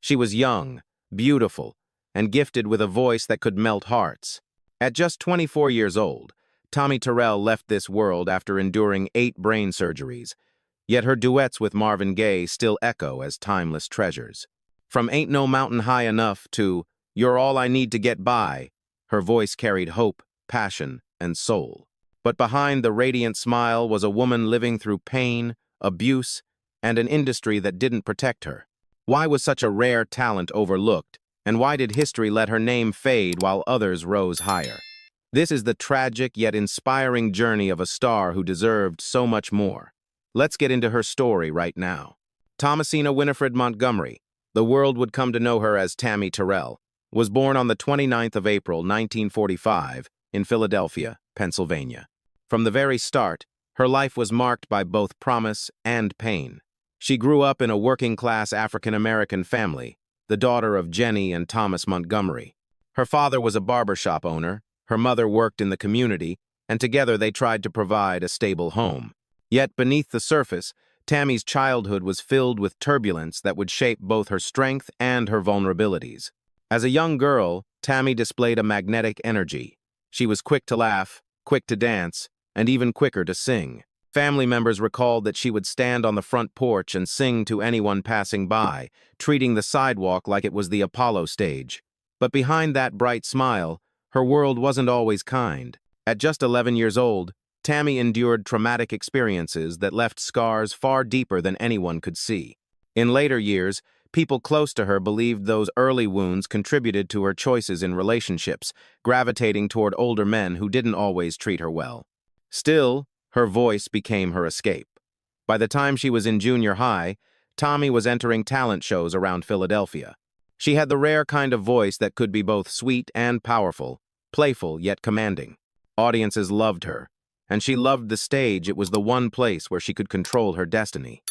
She was young, beautiful, and gifted with a voice that could melt hearts. At just 24 years old, Tammi Terrell left this world after enduring 8 brain surgeries, yet her duets with Marvin Gaye still echo as timeless treasures. From Ain't No Mountain High Enough to You're All I Need to Get By, her voice carried hope, passion, and soul. But behind the radiant smile was a woman living through pain, abuse, and an industry that didn't protect her. Why was such a rare talent overlooked, and why did history let her name fade while others rose higher? This is the tragic yet inspiring journey of a star who deserved so much more. Let's get into her story right now. Thomasina Winifred Montgomery, the world would come to know her as Tammi Terrell, was born on the 29th of April, 1945, in Philadelphia, Pennsylvania. From the very start, her life was marked by both promise and pain. She grew up in a working-class African-American family, the daughter of Jenny and Thomas Montgomery. Her father was a barbershop owner, her mother worked in the community, and together they tried to provide a stable home. Yet beneath the surface, Tammy's childhood was filled with turbulence that would shape both her strength and her vulnerabilities. As a young girl, Tammi displayed a magnetic energy. She was quick to laugh, quick to dance, and even quicker to sing. Family members recalled that she would stand on the front porch and sing to anyone passing by, treating the sidewalk like it was the Apollo stage. But behind that bright smile, her world wasn't always kind. At just 11 years old, Tammi endured traumatic experiences that left scars far deeper than anyone could see. In later years, people close to her believed those early wounds contributed to her choices in relationships, gravitating toward older men who didn't always treat her well. Still, her voice became her escape. By the time she was in junior high, Tammi was entering talent shows around Philadelphia. She had the rare kind of voice that could be both sweet and powerful, playful yet commanding. Audiences loved her, and she loved the stage. It was the one place where she could control her destiny.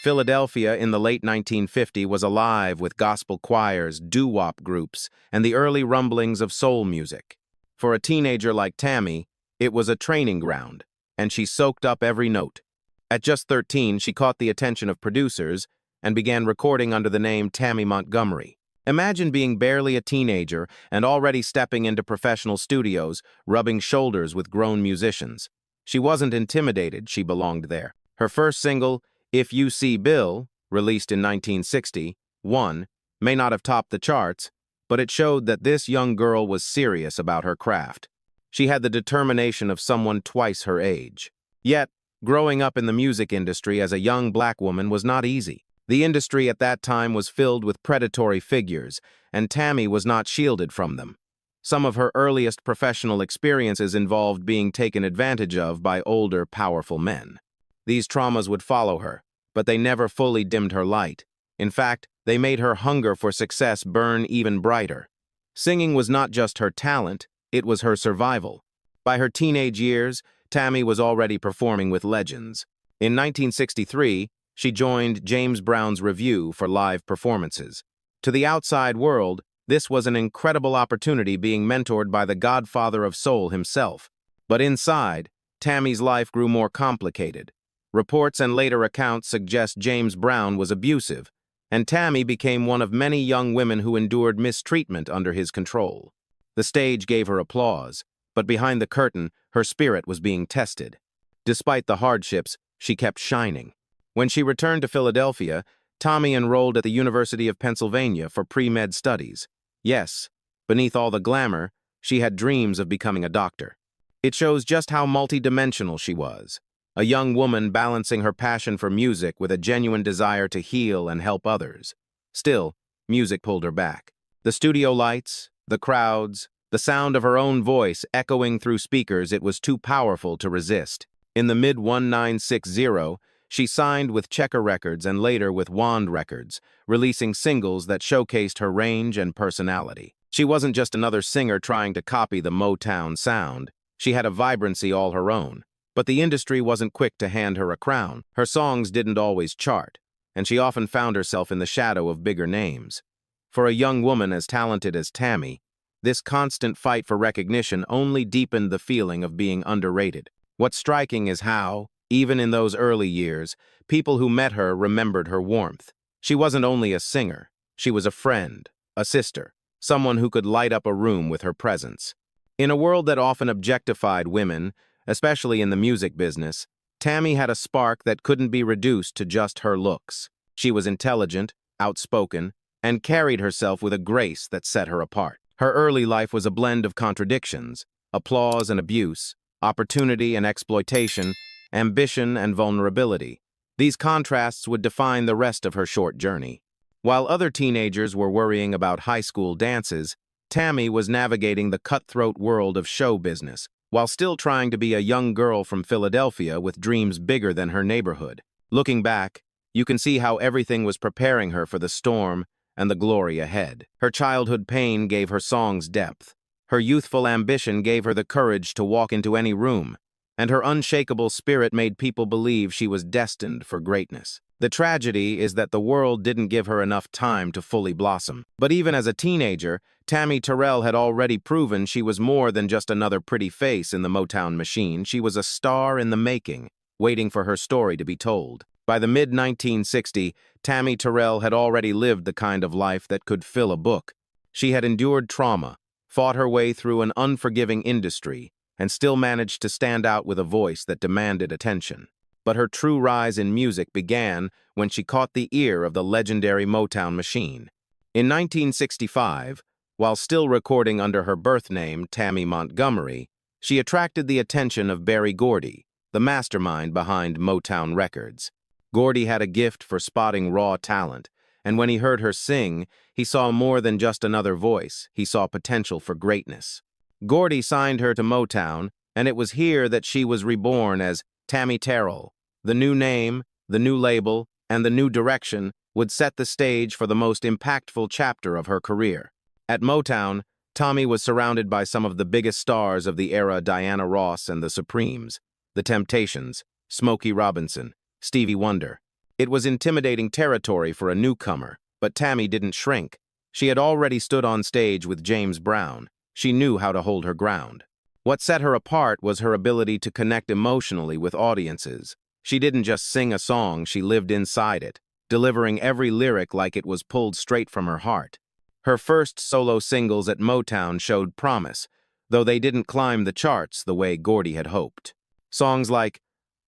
Philadelphia in the late 1950s was alive with gospel choirs, doo-wop groups, and the early rumblings of soul music. For a teenager like Tammi, it was a training ground, and she soaked up every note. At just 13, she caught the attention of producers and began recording under the name Tammi Montgomery. Imagine being barely a teenager and already stepping into professional studios, rubbing shoulders with grown musicians. She wasn't intimidated, she belonged there. Her first single, If You See Bill, released in 1961, may not have topped the charts, but it showed that this young girl was serious about her craft. She had the determination of someone twice her age. Yet, growing up in the music industry as a young black woman was not easy. The industry at that time was filled with predatory figures, and Tammi was not shielded from them. Some of her earliest professional experiences involved being taken advantage of by older, powerful men. These traumas would follow her, but they never fully dimmed her light. In fact, they made her hunger for success burn even brighter. Singing was not just her talent, it was her survival. By her teenage years, Tammi was already performing with legends. In 1963, she joined James Brown's Revue for live performances. To the outside world, this was an incredible opportunity, being mentored by the godfather of soul himself. But inside, Tammi's life grew more complicated. Reports and later accounts suggest James Brown was abusive, and Tammi became one of many young women who endured mistreatment under his control. The stage gave her applause, but behind the curtain, her spirit was being tested. Despite the hardships, she kept shining. When she returned to Philadelphia, Tammi enrolled at the University of Pennsylvania for pre-med studies. Yes, beneath all the glamour, she had dreams of becoming a doctor. It shows just how multidimensional she was. A young woman balancing her passion for music with a genuine desire to heal and help others. Still, music pulled her back. The studio lights, the crowds, the sound of her own voice echoing through speakers, it was too powerful to resist. In the mid-1960s, she signed with Checker Records and later with Wand Records, releasing singles that showcased her range and personality. She wasn't just another singer trying to copy the Motown sound. She had a vibrancy all her own. But the industry wasn't quick to hand her a crown. Her songs didn't always chart, and she often found herself in the shadow of bigger names. For a young woman as talented as Tammi, this constant fight for recognition only deepened the feeling of being underrated. What's striking is how, even in those early years, people who met her remembered her warmth. She wasn't only a singer, She was a friend, a sister, someone who could light up a room with her presence. In a world that often objectified women, especially in the music business, Tammi had a spark that couldn't be reduced to just her looks. She was intelligent, outspoken, and carried herself with a grace that set her apart. Her early life was a blend of contradictions, applause and abuse, opportunity and exploitation, ambition and vulnerability. These contrasts would define the rest of her short journey. While other teenagers were worrying about high school dances, Tammi was navigating the cutthroat world of show business, while still trying to be a young girl from Philadelphia with dreams bigger than her neighborhood. Looking back, you can see how everything was preparing her for the storm and the glory ahead. Her childhood pain gave her songs depth. Her youthful ambition gave her the courage to walk into any room, and her unshakable spirit made people believe she was destined for greatness. The tragedy is that the world didn't give her enough time to fully blossom. But even as a teenager, Tammi Terrell had already proven she was more than just another pretty face in the Motown machine. She was a star in the making, waiting for her story to be told. By the mid-1960s, Tammi Terrell had already lived the kind of life that could fill a book. She had endured trauma, fought her way through an unforgiving industry, and still managed to stand out with a voice that demanded attention. But her true rise in music began when she caught the ear of the legendary Motown machine. In 1965, while still recording under her birth name, Tammy Montgomery, she attracted the attention of Berry Gordy, the mastermind behind Motown Records. Gordy had a gift for spotting raw talent, and when he heard her sing, he saw more than just another voice. He saw potential for greatness. Gordy signed her to Motown, and it was here that she was reborn as Tammi Terrell. The new name, the new label, and the new direction would set the stage for the most impactful chapter of her career. At Motown, Tammi was surrounded by some of the biggest stars of the era: Diana Ross and the Supremes, The Temptations, Smokey Robinson, Stevie Wonder. It was intimidating territory for a newcomer, but Tammi didn't shrink. She had already stood on stage with James Brown. She knew how to hold her ground. What set her apart was her ability to connect emotionally with audiences. She didn't just sing a song, she lived inside it, delivering every lyric like it was pulled straight from her heart. Her first solo singles at Motown showed promise, though they didn't climb the charts the way Gordy had hoped. Songs like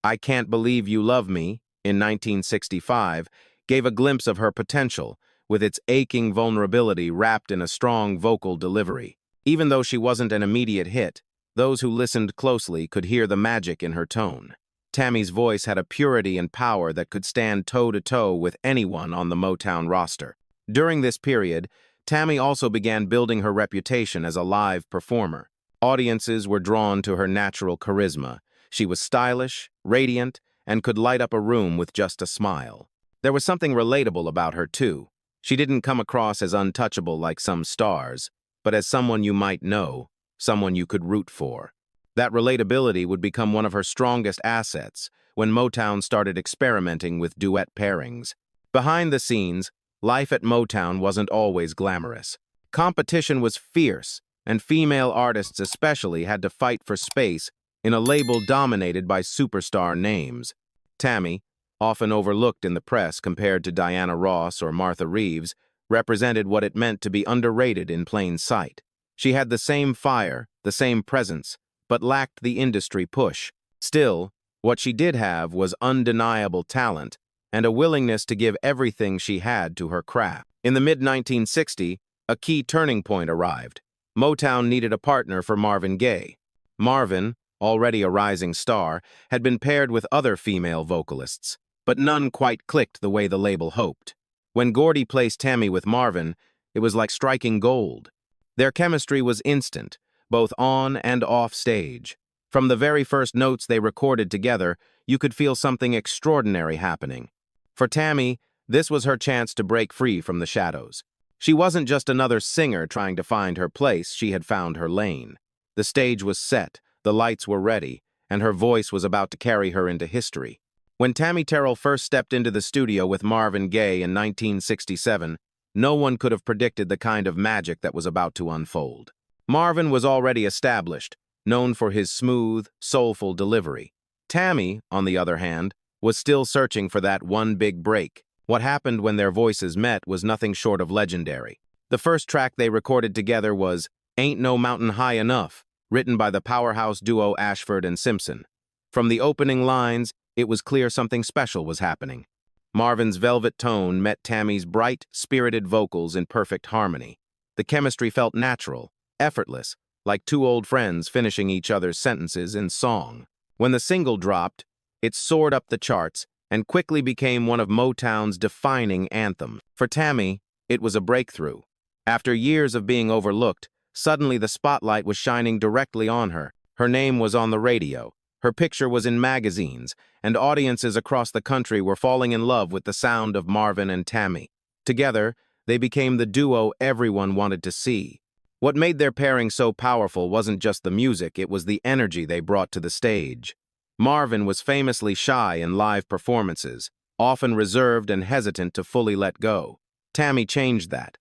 I Can't Believe You Love Me in 1965 gave a glimpse of her potential, with its aching vulnerability wrapped in a strong vocal delivery. Even though she wasn't an immediate hit, those who listened closely could hear the magic in her tone. Tammy's voice had a purity and power that could stand toe-to-toe with anyone on the Motown roster. During this period, Tammi also began building her reputation as a live performer. Audiences were drawn to her natural charisma. She was stylish, radiant, and could light up a room with just a smile. There was something relatable about her, too. She didn't come across as untouchable like some stars, but as someone you might know, someone you could root for. That relatability would become one of her strongest assets when Motown started experimenting with duet pairings. Behind the scenes, life at Motown wasn't always glamorous. Competition was fierce, and female artists especially had to fight for space in a label dominated by superstar names. Tammi, often overlooked in the press compared to Diana Ross or Martha Reeves, represented what it meant to be underrated in plain sight. She had the same fire, the same presence, but lacked the industry push. Still, what she did have was undeniable talent and a willingness to give everything she had to her craft. In the mid-1960s, a key turning point arrived. Motown needed a partner for Marvin Gaye. Marvin, already a rising star, had been paired with other female vocalists, but none quite clicked the way the label hoped. When Gordy placed Tammi with Marvin, it was like striking gold. Their chemistry was instant, both on and off stage. From the very first notes they recorded together, you could feel something extraordinary happening. For Tammi, this was her chance to break free from the shadows. She wasn't just another singer trying to find her place, she had found her lane. The stage was set, the lights were ready, and her voice was about to carry her into history. When Tammi Terrell first stepped into the studio with Marvin Gaye in 1967, no one could have predicted the kind of magic that was about to unfold. Marvin was already established, known for his smooth, soulful delivery. Tammi, on the other hand, was still searching for that one big break. What happened when their voices met was nothing short of legendary. The first track they recorded together was Ain't No Mountain High Enough, written by the powerhouse duo Ashford and Simpson. From the opening lines, it was clear something special was happening. Marvin's velvet tone met Tammy's bright, spirited vocals in perfect harmony. The chemistry felt natural, effortless, like two old friends finishing each other's sentences in song. When the single dropped, it soared up the charts and quickly became one of Motown's defining anthems. For Tammi, it was a breakthrough. After years of being overlooked, suddenly the spotlight was shining directly on her. Her name was on the radio. Her picture was in magazines, and audiences across the country were falling in love with the sound of Marvin and Tammi. Together, they became the duo everyone wanted to see. What made their pairing so powerful wasn't just the music, it was the energy they brought to the stage. Marvin was famously shy in live performances, often reserved and hesitant to fully let go. Tammi changed that.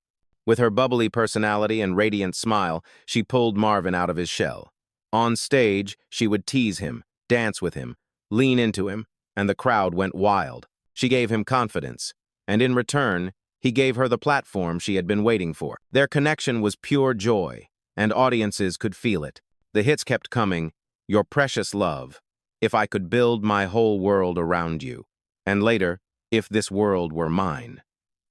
With her bubbly personality and radiant smile, she pulled Marvin out of his shell. On stage, she would tease him, dance with him, lean into him, and the crowd went wild. She gave him confidence, and in return, he gave her the platform she had been waiting for. Their connection was pure joy, and audiences could feel it. The hits kept coming, Your Precious Love, If I Could Build My Whole World Around You, and later, If This World Were Mine.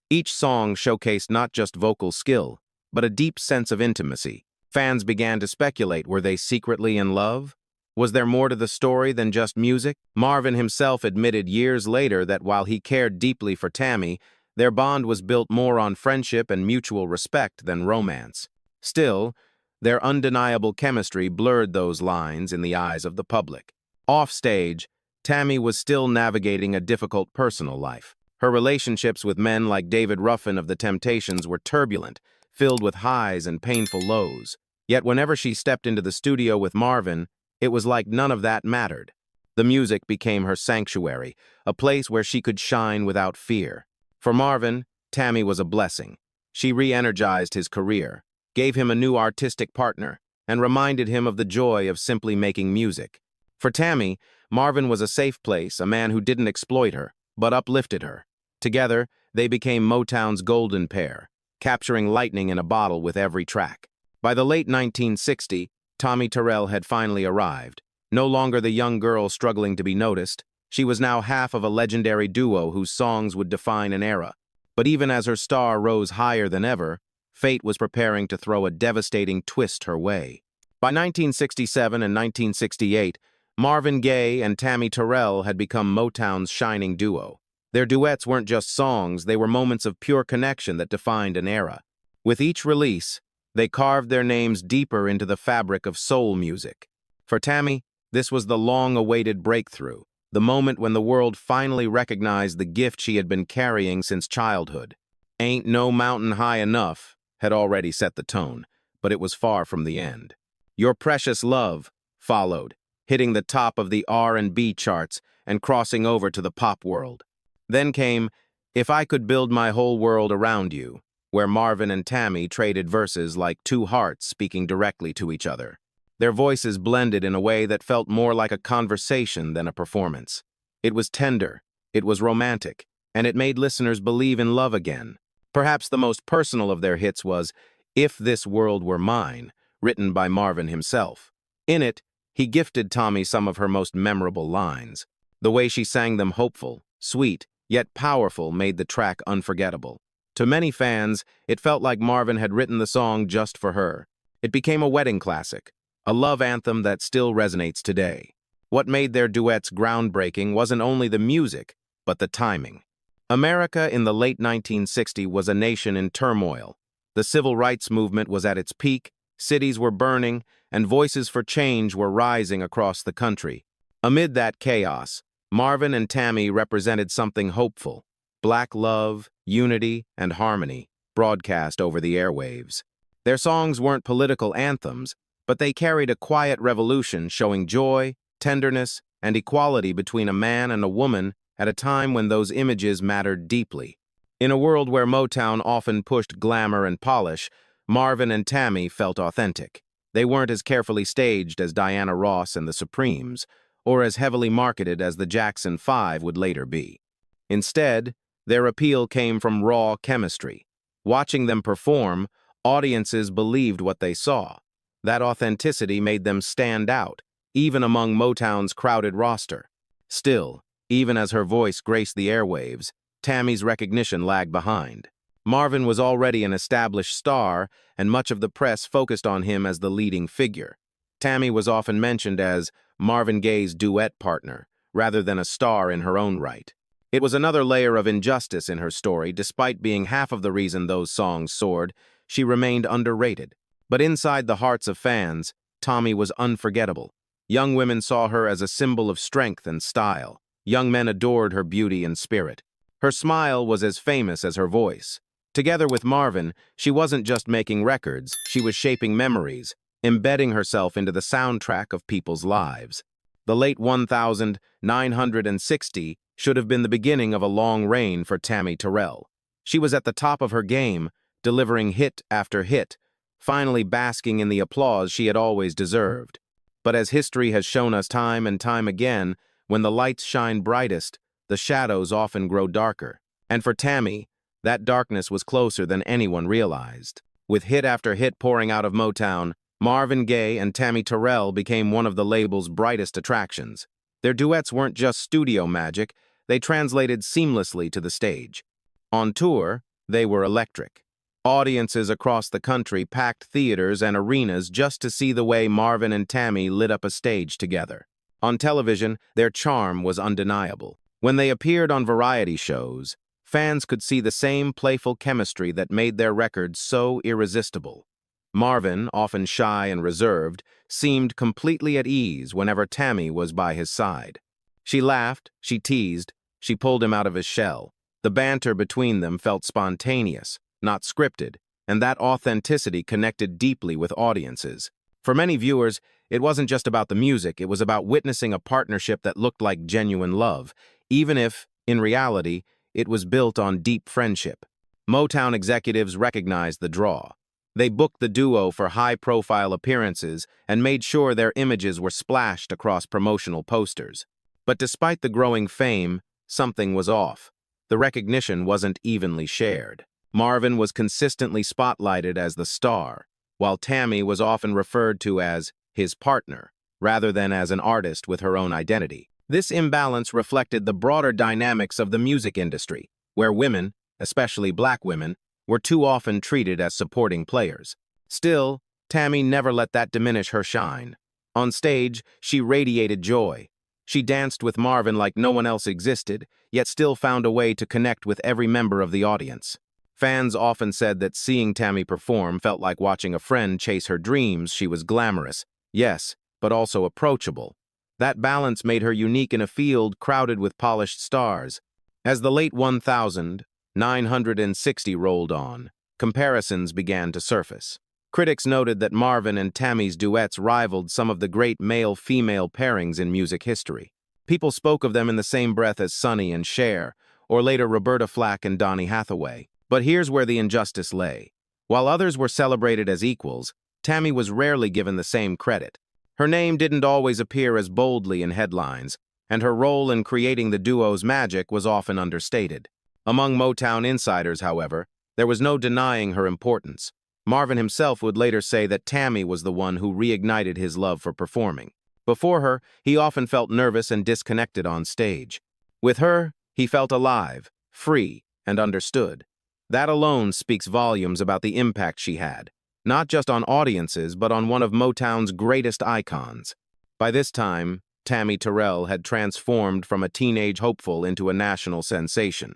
Each song showcased not just vocal skill, but a deep sense of intimacy. Fans began to speculate, were they secretly in love? Was there more to the story than just music? Marvin himself admitted years later that while he cared deeply for Tammi, their bond was built more on friendship and mutual respect than romance. Still, their undeniable chemistry blurred those lines in the eyes of the public. Offstage, Tammi was still navigating a difficult personal life. Her relationships with men like David Ruffin of The Temptations were turbulent, filled with highs and painful lows. Yet whenever she stepped into the studio with Marvin, it was like none of that mattered. The music became her sanctuary, a place where she could shine without fear. For Marvin, Tammi was a blessing. She re-energized his career, gave him a new artistic partner, and reminded him of the joy of simply making music. For Tammi, Marvin was a safe place, a man who didn't exploit her, but uplifted her. Together, they became Motown's golden pair, capturing lightning in a bottle with every track. By the late 1960s, Tammi Terrell had finally arrived. No longer the young girl struggling to be noticed, she was now half of a legendary duo whose songs would define an era. But even as her star rose higher than ever, fate was preparing to throw a devastating twist her way. By 1967 and 1968, Marvin Gaye and Tammi Terrell had become Motown's shining duo. Their duets weren't just songs, they were moments of pure connection that defined an era. With each release, they carved their names deeper into the fabric of soul music. For Tammi, this was the long-awaited breakthrough, the moment when the world finally recognized the gift she had been carrying since childhood. Ain't No Mountain High Enough had already set the tone, but it was far from the end. Your Precious Love followed, hitting the top of the R&B charts and crossing over to the pop world. Then came If I Could Build My Whole World Around You, where Marvin and Tammi traded verses like two hearts speaking directly to each other. Their voices blended in a way that felt more like a conversation than a performance. It was tender, it was romantic, and it made listeners believe in love again. Perhaps the most personal of their hits was If This World Were Mine, written by Marvin himself. In it, he gifted Tammi some of her most memorable lines. The way she sang them hopeful, sweet, yet powerful made the track unforgettable. To many fans, it felt like Marvin had written the song just for her. It became a wedding classic, a love anthem that still resonates today. What made their duets groundbreaking wasn't only the music, but the timing. America in the late 1960s was a nation in turmoil. The civil rights movement was at its peak, cities were burning, and voices for change were rising across the country. Amid that chaos, Marvin and Tammi represented something hopeful: Black love, unity, and harmony, broadcast over the airwaves. Their songs weren't political anthems, but they carried a quiet revolution showing joy, tenderness, and equality between a man and a woman at a time when those images mattered deeply. In a world where Motown often pushed glamour and polish, Marvin and Tammi felt authentic. They weren't as carefully staged as Diana Ross and the Supremes, or as heavily marketed as the Jackson 5 would later be. Instead, Their appeal came from raw chemistry. Watching them perform, audiences believed what they saw. That authenticity made them stand out, even among Motown's crowded roster. Still, even as her voice graced the airwaves, Tammy's recognition lagged behind. Marvin was already an established star, and much of the press focused on him as the leading figure. Tammi was often mentioned as Marvin Gaye's duet partner, rather than a star in her own right. It was another layer of injustice in her story. Despite being half of the reason those songs soared, she remained underrated. But inside the hearts of fans, Tammi was unforgettable. Young women saw her as a symbol of strength and style. Young men adored her beauty and spirit. Her smile was as famous as her voice. Together with Marvin, she wasn't just making records, she was shaping memories, embedding herself into the soundtrack of people's lives. The late 1960 should have been the beginning of a long reign for Tammi Terrell. She was at the top of her game, delivering hit after hit, finally basking in the applause she had always deserved. But as history has shown us time and time again, when the lights shine brightest, the shadows often grow darker. And for Tammi, that darkness was closer than anyone realized. With hit after hit pouring out of Motown, Marvin Gaye and Tammi Terrell became one of the label's brightest attractions. Their duets weren't just studio magic, they translated seamlessly to the stage. On tour, they were electric. Audiences across the country packed theaters and arenas just to see the way Marvin and Tammi lit up a stage together. On television, their charm was undeniable. When they appeared on variety shows, fans could see the same playful chemistry that made their records so irresistible. Marvin, often shy and reserved, seemed completely at ease whenever Tammi was by his side. She laughed, she teased, she pulled him out of his shell. The banter between them felt spontaneous, not scripted, and that authenticity connected deeply with audiences. For many viewers, it wasn't just about the music, it was about witnessing a partnership that looked like genuine love, even if, in reality, it was built on deep friendship. Motown executives recognized the draw. They booked the duo for high-profile appearances and made sure their images were splashed across promotional posters. But despite the growing fame, something was off. The recognition wasn't evenly shared. Marvin was consistently spotlighted as the star, while Tammi was often referred to as his partner, rather than as an artist with her own identity. This imbalance reflected the broader dynamics of the music industry, where women, especially black women, were too often treated as supporting players. Still, Tammi never let that diminish her shine. On stage, she radiated joy. She danced with Marvin like no one else existed, yet still found a way to connect with every member of the audience. Fans often said that seeing Tammi perform felt like watching a friend chase her dreams. She was glamorous, yes, but also approachable. That balance made her unique in a field crowded with polished stars. As the late 1960 rolled on, comparisons began to surface. Critics noted that Marvin and Tammy's duets rivaled some of the great male-female pairings in music history. People spoke of them in the same breath as Sonny and Cher, or later Roberta Flack and Donny Hathaway. But here's where the injustice lay. While others were celebrated as equals, Tammi was rarely given the same credit. Her name didn't always appear as boldly in headlines, and her role in creating the duo's magic was often understated. Among Motown insiders, however, there was no denying her importance. Marvin himself would later say that Tammi was the one who reignited his love for performing. Before her, he often felt nervous and disconnected on stage. With her, he felt alive, free, and understood. That alone speaks volumes about the impact she had, not just on audiences, but on one of Motown's greatest icons. By this time, Tammi Terrell had transformed from a teenage hopeful into a national sensation.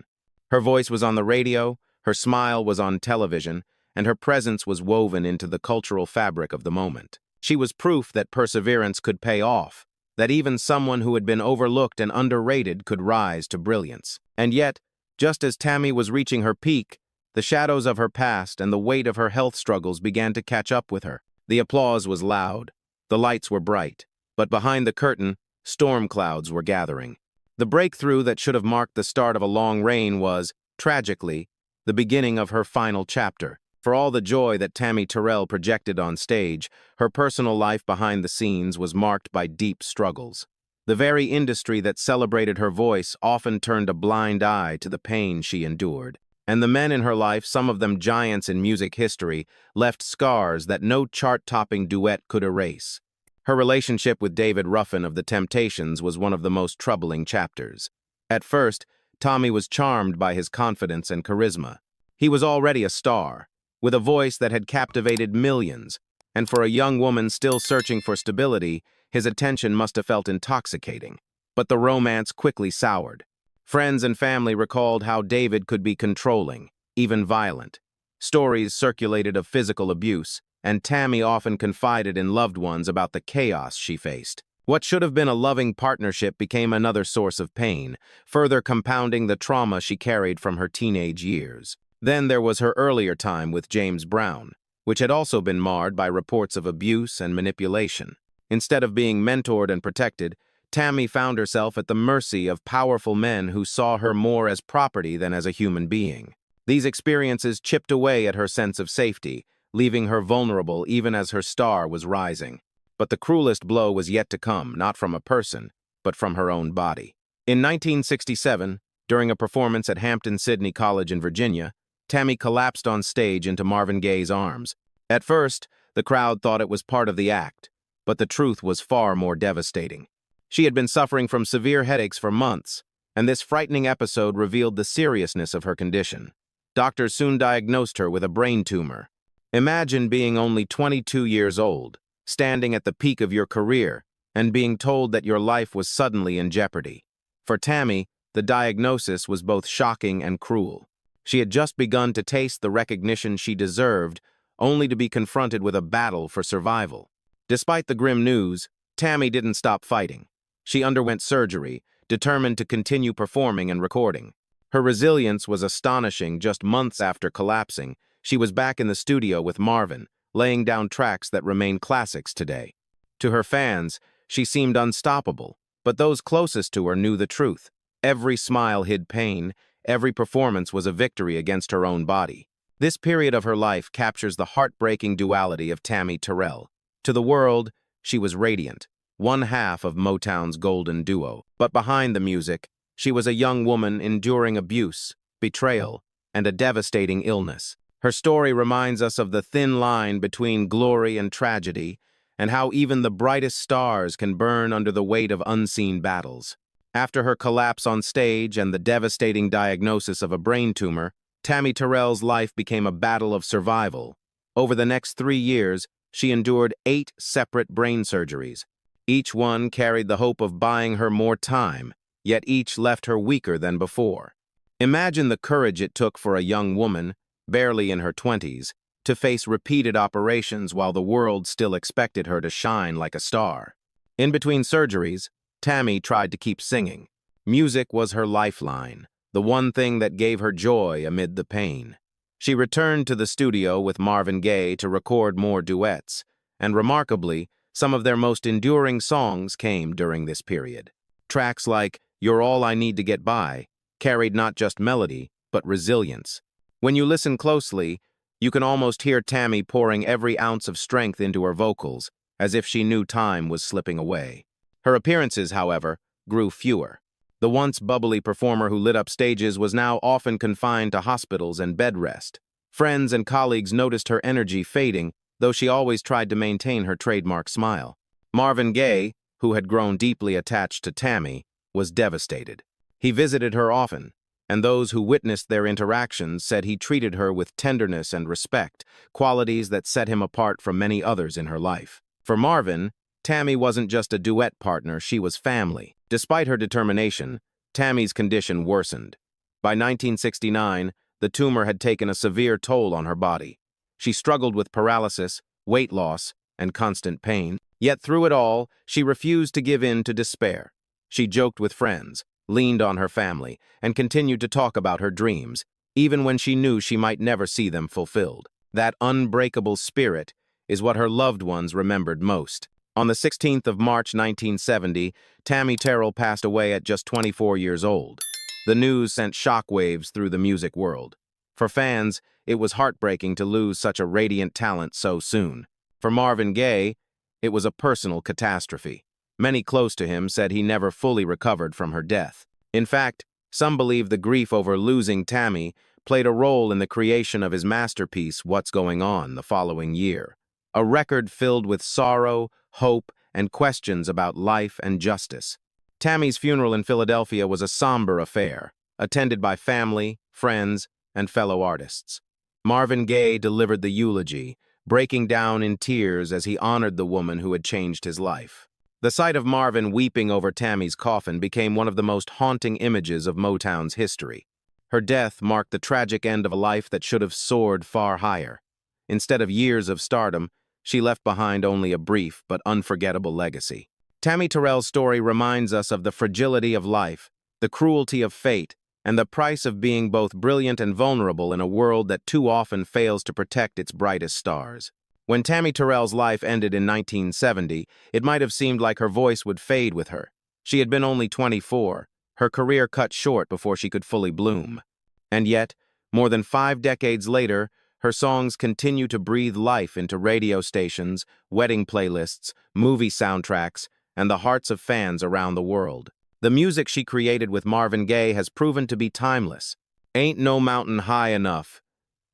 Her voice was on the radio, her smile was on television, and her presence was woven into the cultural fabric of the moment. She was proof that perseverance could pay off, that even someone who had been overlooked and underrated could rise to brilliance. And yet, just as Tammi was reaching her peak, the shadows of her past and the weight of her health struggles began to catch up with her. The applause was loud, the lights were bright, but behind the curtain, storm clouds were gathering. The breakthrough that should have marked the start of a long reign was, tragically, the beginning of her final chapter. For all the joy that Tammi Terrell projected on stage, her personal life behind the scenes was marked by deep struggles. The very industry that celebrated her voice often turned a blind eye to the pain she endured. And the men in her life, some of them giants in music history, left scars that no chart-topping duet could erase. Her relationship with David Ruffin of The Temptations was one of the most troubling chapters. At first, Tommy was charmed by his confidence and charisma. He was already a star, with a voice that had captivated millions, and for a young woman still searching for stability, his attention must have felt intoxicating. But the romance quickly soured. Friends and family recalled how David could be controlling, even violent. Stories circulated of physical abuse, and Tammi often confided in loved ones about the chaos she faced. What should have been a loving partnership became another source of pain, further compounding the trauma she carried from her teenage years. Then there was her earlier time with James Brown, which had also been marred by reports of abuse and manipulation. Instead of being mentored and protected, Tammi found herself at the mercy of powerful men who saw her more as property than as a human being. These experiences chipped away at her sense of safety, leaving her vulnerable even as her star was rising. But the cruelest blow was yet to come, not from a person, but from her own body. In 1967, during a performance at Hampton-Sydney College in Virginia, Tammi collapsed on stage into Marvin Gaye's arms. At first, the crowd thought it was part of the act, but the truth was far more devastating. She had been suffering from severe headaches for months, and this frightening episode revealed the seriousness of her condition. Doctors soon diagnosed her with a brain tumor. Imagine being only 22 years old, standing at the peak of your career, and being told that your life was suddenly in jeopardy. For Tammi, the diagnosis was both shocking and cruel. She had just begun to taste the recognition she deserved, only to be confronted with a battle for survival. Despite the grim news, Tammi didn't stop fighting. She underwent surgery, determined to continue performing and recording. Her resilience was astonishing. Just months after collapsing, she was back in the studio with Marvin, laying down tracks that remain classics today. To her fans, she seemed unstoppable, but those closest to her knew the truth. Every smile hid pain, every performance was a victory against her own body. This period of her life captures the heartbreaking duality of Tammi Terrell. To the world, she was radiant, one half of Motown's golden duo. But behind the music, she was a young woman enduring abuse, betrayal, and a devastating illness. Her story reminds us of the thin line between glory and tragedy, and how even the brightest stars can burn under the weight of unseen battles. After her collapse on stage and the devastating diagnosis of a brain tumor, Tammi Terrell's life became a battle of survival. Over the next 3 years, she endured 8 separate brain surgeries. Each one carried the hope of buying her more time, yet each left her weaker than before. Imagine the courage it took for a young woman, barely in her 20s, to face repeated operations while the world still expected her to shine like a star. In between surgeries, Tammi tried to keep singing. Music was her lifeline, the one thing that gave her joy amid the pain. She returned to the studio with Marvin Gaye to record more duets, and remarkably, some of their most enduring songs came during this period. Tracks like "You're All I Need to Get By" carried not just melody, but resilience. When you listen closely, you can almost hear Tammi pouring every ounce of strength into her vocals, as if she knew time was slipping away. Her appearances, however, grew fewer. The once bubbly performer who lit up stages was now often confined to hospitals and bed rest. Friends and colleagues noticed her energy fading, though she always tried to maintain her trademark smile. Marvin Gaye, who had grown deeply attached to Tammi, was devastated. He visited her often, and those who witnessed their interactions said he treated her with tenderness and respect, qualities that set him apart from many others in her life. For Marvin, Tammi wasn't just a duet partner, she was family. Despite her determination, Tammi's condition worsened. By 1969, the tumor had taken a severe toll on her body. She struggled with paralysis, weight loss, and constant pain. Yet through it all, she refused to give in to despair. She joked with friends, leaned on her family, and continued to talk about her dreams, even when she knew she might never see them fulfilled. That unbreakable spirit is what her loved ones remembered most. On the 16th of March 1970, Tammi Terrell passed away at just 24 years old. The news sent shockwaves through the music world. For fans, it was heartbreaking to lose such a radiant talent so soon. For Marvin Gaye, it was a personal catastrophe. Many close to him said he never fully recovered from her death. In fact, some believe the grief over losing Tammi played a role in the creation of his masterpiece, What's Going On, the following year. A record filled with sorrow, hope, and questions about life and justice. Tammi's funeral in Philadelphia was a somber affair, attended by family, friends, and fellow artists. Marvin Gaye delivered the eulogy, breaking down in tears as he honored the woman who had changed his life. The sight of Marvin weeping over Tammi's coffin became one of the most haunting images of Motown's history. Her death marked the tragic end of a life that should have soared far higher. Instead of years of stardom, she left behind only a brief but unforgettable legacy. Tammi Terrell's story reminds us of the fragility of life, the cruelty of fate, and the price of being both brilliant and vulnerable in a world that too often fails to protect its brightest stars. When Tammi Terrell's life ended in 1970, it might have seemed like her voice would fade with her. She had been only 24, her career cut short before she could fully bloom. And yet, more than 5 decades later, her songs continue to breathe life into radio stations, wedding playlists, movie soundtracks, and the hearts of fans around the world. The music she created with Marvin Gaye has proven to be timeless. Ain't No Mountain High Enough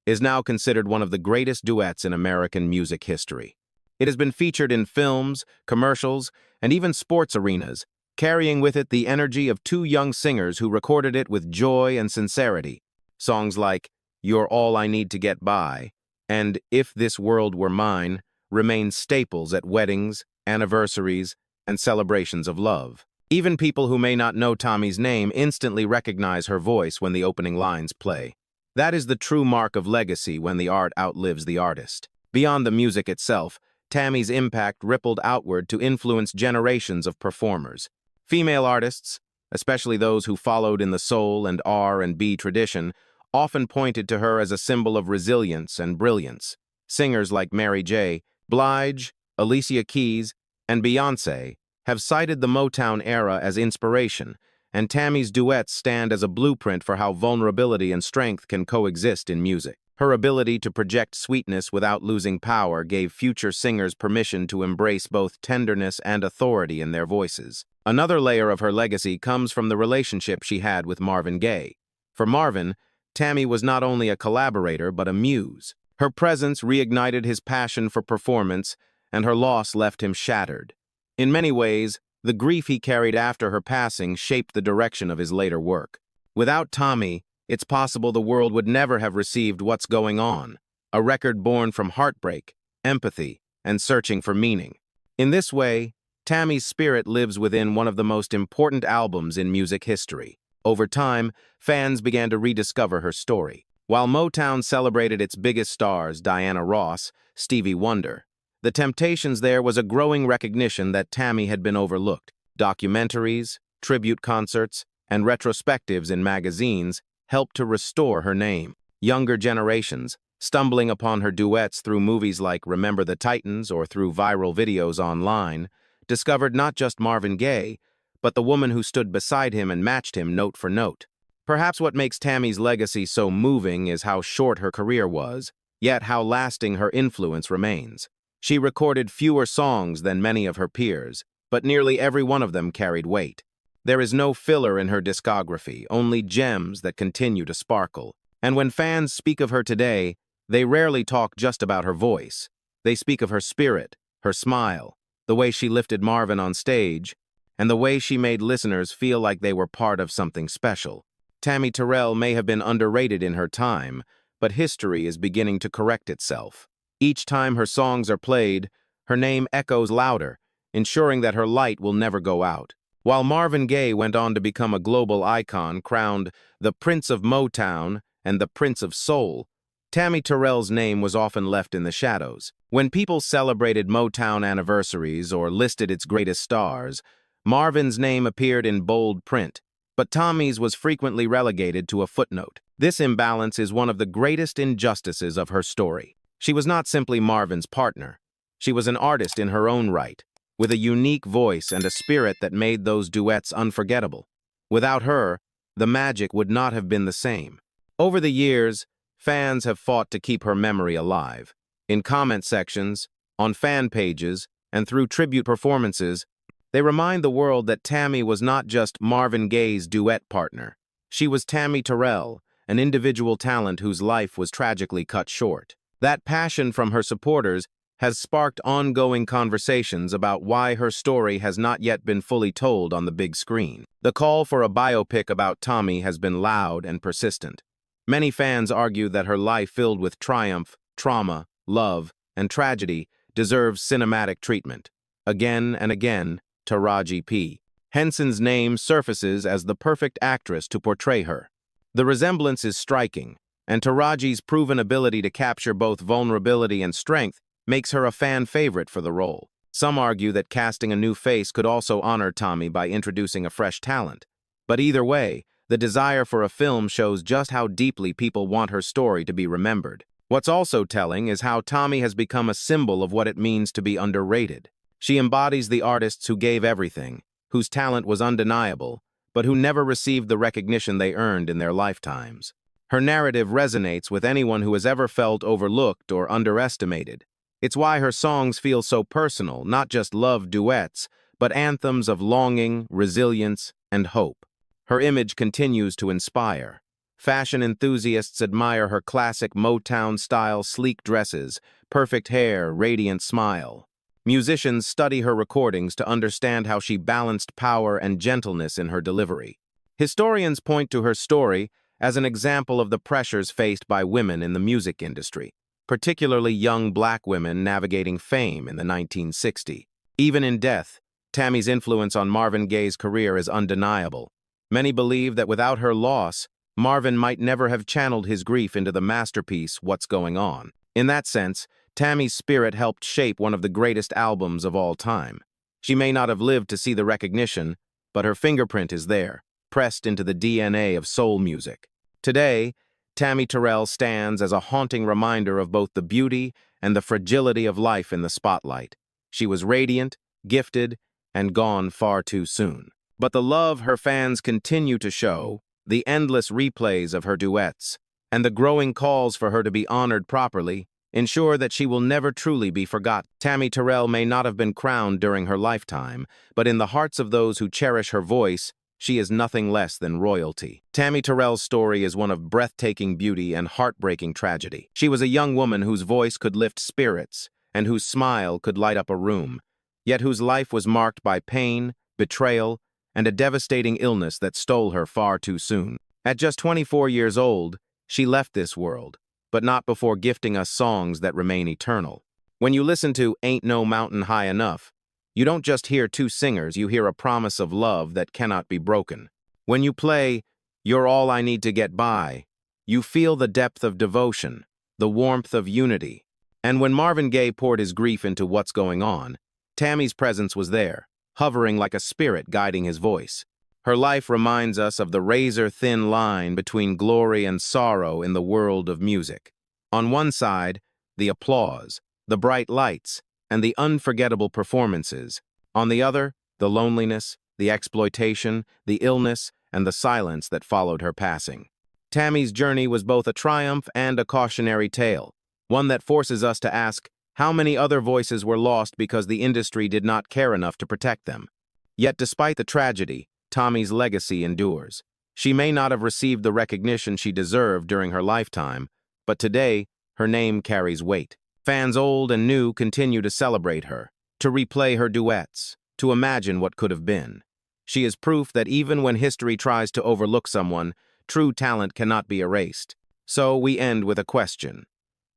is now considered one of the greatest duets in American music history. It has been featured in films, commercials, and even sports arenas, carrying with it the energy of 2 young singers who recorded it with joy and sincerity. Songs like You're All I Need to Get By and If This World Were Mine remain staples at weddings, anniversaries, and celebrations of love. Even people who may not know Tammi's name instantly recognize her voice when the opening lines play. That is the true mark of legacy when the art outlives the artist. Beyond the music itself, Tammi's impact rippled outward to influence generations of performers. Female artists, especially those who followed in the soul and R&B tradition, often pointed to her as a symbol of resilience and brilliance. Singers like Mary J. Blige, Alicia Keys, and Beyoncé have cited the Motown era as inspiration, and Tammi's duets stand as a blueprint for how vulnerability and strength can coexist in music. Her ability to project sweetness without losing power gave future singers permission to embrace both tenderness and authority in their voices. Another layer of her legacy comes from the relationship she had with Marvin Gaye. For Marvin, Tammi was not only a collaborator but a muse. Her presence reignited his passion for performance, and her loss left him shattered. In many ways, the grief he carried after her passing shaped the direction of his later work. Without Tammi, it's possible the world would never have received What's Going On, a record born from heartbreak, empathy, and searching for meaning. In this way, Tammi's spirit lives within one of the most important albums in music history. Over time, fans began to rediscover her story. While Motown celebrated its biggest stars, Diana Ross, Stevie Wonder, the Temptations, there was a growing recognition that Tammi had been overlooked. Documentaries, tribute concerts, and retrospectives in magazines helped to restore her name. Younger generations, stumbling upon her duets through movies like Remember the Titans or through viral videos online, discovered not just Marvin Gaye, but the woman who stood beside him and matched him note for note. Perhaps what makes Tammi's legacy so moving is how short her career was, yet how lasting her influence remains. She recorded fewer songs than many of her peers, but nearly every one of them carried weight. There is no filler in her discography, only gems that continue to sparkle. And when fans speak of her today, they rarely talk just about her voice. They speak of her spirit, her smile, the way she lifted Marvin on stage, and the way she made listeners feel like they were part of something special. Tammi Terrell may have been underrated in her time, but history is beginning to correct itself. Each time her songs are played, her name echoes louder, ensuring that her light will never go out. While Marvin Gaye went on to become a global icon crowned the Prince of Motown and the Prince of Soul, Tammi Terrell's name was often left in the shadows. When people celebrated Motown anniversaries or listed its greatest stars, Marvin's name appeared in bold print, but Tammi's was frequently relegated to a footnote. This imbalance is one of the greatest injustices of her story. She was not simply Marvin's partner. She was an artist in her own right, with a unique voice and a spirit that made those duets unforgettable. Without her, the magic would not have been the same. Over the years, fans have fought to keep her memory alive. In comment sections, on fan pages, and through tribute performances, They remind the world that Tammi was not just Marvin Gaye's duet partner. She was Tammi Terrell, an individual talent whose life was tragically cut short. That passion from her supporters has sparked ongoing conversations about why her story has not yet been fully told on the big screen. The call for a biopic about Tammi has been loud and persistent. Many fans argue that her life filled with triumph, trauma, love, and tragedy deserves cinematic treatment. Again and again, Taraji P. Henson's name surfaces as the perfect actress to portray her. The resemblance is striking, and Taraji's proven ability to capture both vulnerability and strength makes her a fan favorite for the role. Some argue that casting a new face could also honor Tammi by introducing a fresh talent. But either way, the desire for a film shows just how deeply people want her story to be remembered. What's also telling is how Tammi has become a symbol of what it means to be underrated. She embodies the artists who gave everything, whose talent was undeniable, but who never received the recognition they earned in their lifetimes. Her narrative resonates with anyone who has ever felt overlooked or underestimated. It's why her songs feel so personal, not just love duets, but anthems of longing, resilience, and hope. Her image continues to inspire. Fashion enthusiasts admire her classic Motown-style sleek dresses, perfect hair, radiant smile. Musicians study her recordings to understand how she balanced power and gentleness in her delivery. Historians point to her story as an example of the pressures faced by women in the music industry, particularly young black women navigating fame in the 1960s. Even in death, Tammi's influence on Marvin Gaye's career is undeniable. Many believe that without her loss, Marvin might never have channeled his grief into the masterpiece What's Going On. In that sense, Tammi's spirit helped shape one of the greatest albums of all time. She may not have lived to see the recognition, but her fingerprint is there, pressed into the DNA of soul music. Today, Tammi Terrell stands as a haunting reminder of both the beauty and the fragility of life in the spotlight. She was radiant, gifted, and gone far too soon. But the love her fans continue to show, the endless replays of her duets, and the growing calls for her to be honored properly, ensure that she will never truly be forgotten. Tammi Terrell may not have been crowned during her lifetime, but in the hearts of those who cherish her voice, she is nothing less than royalty. Tammi Terrell's story is one of breathtaking beauty and heartbreaking tragedy. She was a young woman whose voice could lift spirits and whose smile could light up a room, yet whose life was marked by pain, betrayal, and a devastating illness that stole her far too soon. At just 24 years old, she left this world, but not before gifting us songs that remain eternal. When you listen to Ain't No Mountain High Enough, you don't just hear two singers, you hear a promise of love that cannot be broken. When you play You're All I Need to Get By, you feel the depth of devotion, the warmth of unity. And when Marvin Gaye poured his grief into What's Going On, Tammi's presence was there, hovering like a spirit guiding his voice. Her life reminds us of the razor-thin line between glory and sorrow in the world of music. On one side, the applause, the bright lights, and the unforgettable performances. On the other, the loneliness, the exploitation, the illness, and the silence that followed her passing. Tammi's journey was both a triumph and a cautionary tale, one that forces us to ask how many other voices were lost because the industry did not care enough to protect them. Yet despite the tragedy, Tammi's legacy endures. She may not have received the recognition she deserved during her lifetime, but today, her name carries weight. Fans old and new continue to celebrate her, to replay her duets, to imagine what could have been. She is proof that even when history tries to overlook someone, true talent cannot be erased. So we end with a question.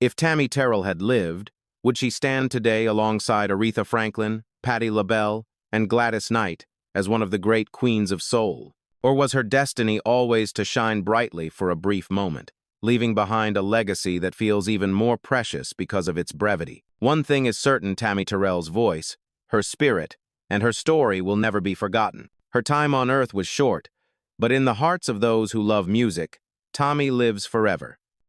If Tammi Terrell had lived, would she stand today alongside Aretha Franklin, Patti LaBelle, and Gladys Knight as one of the great queens of soul? Or was her destiny always to shine brightly for a brief moment, leaving behind a legacy that feels even more precious because of its brevity? One thing is certain: Tammi Terrell's voice, her spirit, and her story will never be forgotten. Her time on earth was short, but in the hearts of those who love music, Tammi lives forever.